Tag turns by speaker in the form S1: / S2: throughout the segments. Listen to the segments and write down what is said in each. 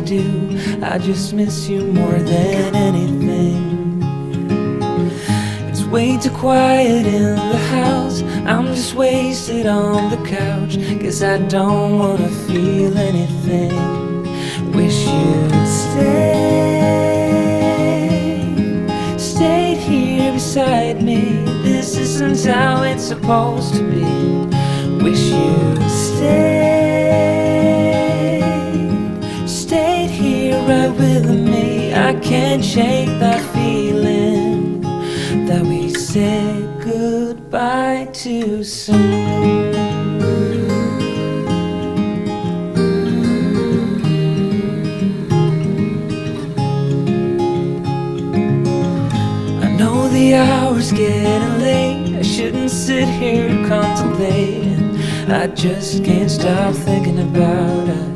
S1: do. I just miss you more than anything. It's way too quiet in the house. I'm just wasted on the couch, 'cause I don't wanna feel anything. Wish you'd stayed here beside me. This isn't how it's supposed to be. Wish you'd stayed here right with me. I can't shake that feeling that we said goodbye too soon. The hour's getting late. I shouldn't sit here contemplating. I just can't stop thinking about us.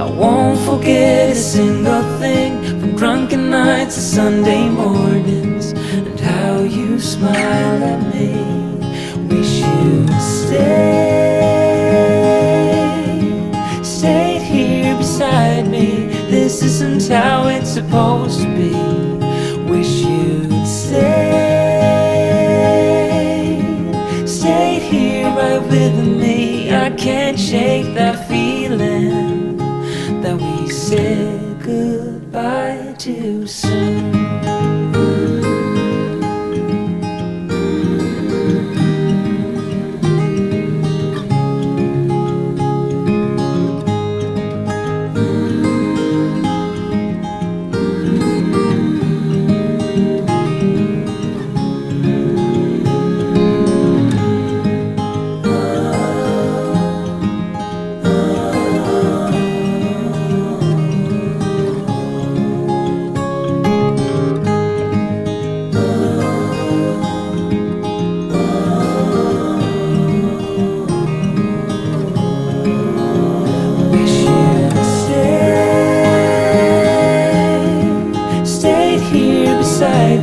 S1: I won't forget a single thing, from drunken nights to Sunday mornings, and how you smile at me. Wish you'd stayed here beside me. This isn't how it's supposed to be. Wish you'd stayed here right with me. I can't shake that feeling that we said goodbye too soon.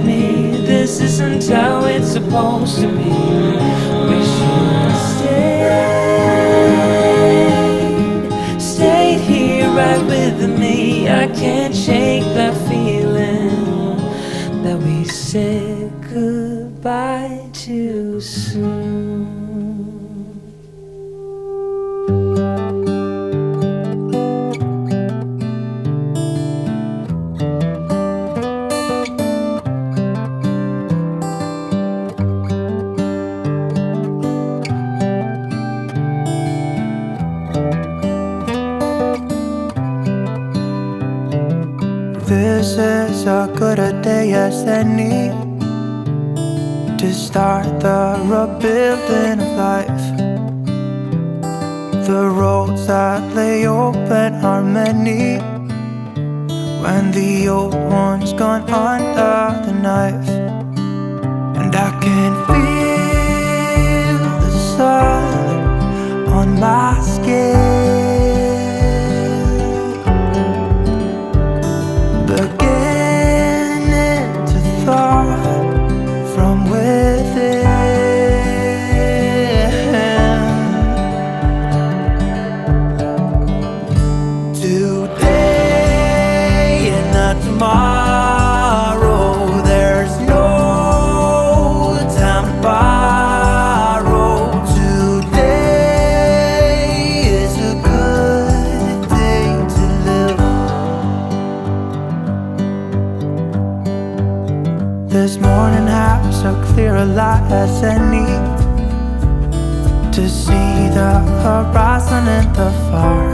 S1: Me. This isn't how it's supposed to be. Wish you'd stayed here right with me. I can't shake that feeling that we said goodbye too soon.
S2: This is as good a day as any to start the rebuilding of life. The roads that lay open are many when the old one's gone under the knife. And I can feel the sun on my skin, beginning to thaw from within. Today and not tomorrow, there's no time to borrow. Today is a good day to live. This morning has a clearer light as any to see the horizon in the far.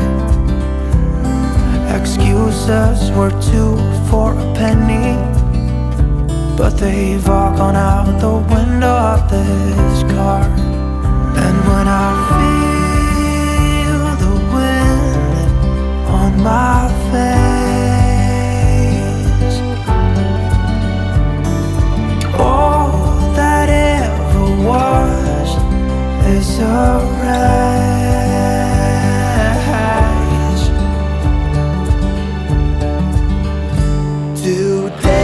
S2: Excuses were 2 for a penny, but they've all gone out the window of this car. And when I feel the wind on my face, all that ever was is a wreck. Today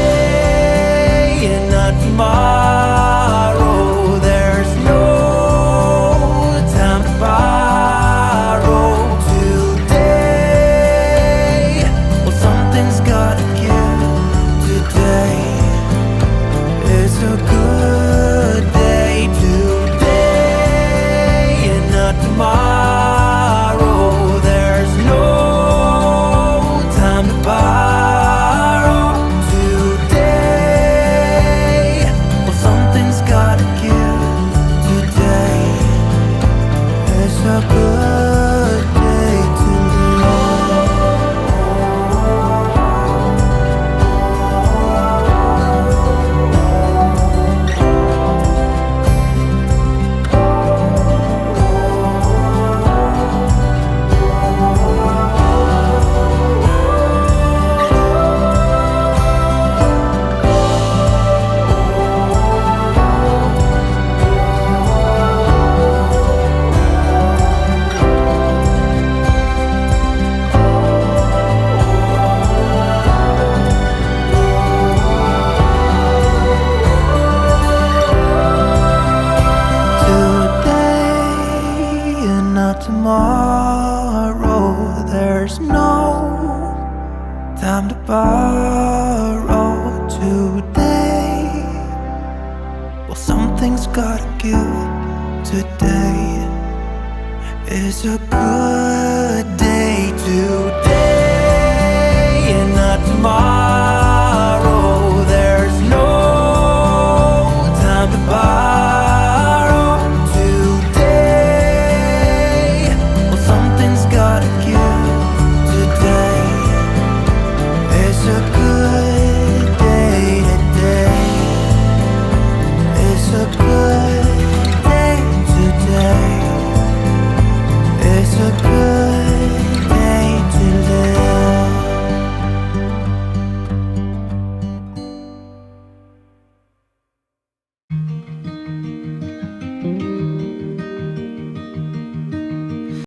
S2: Well, something's gotta give today. Is a good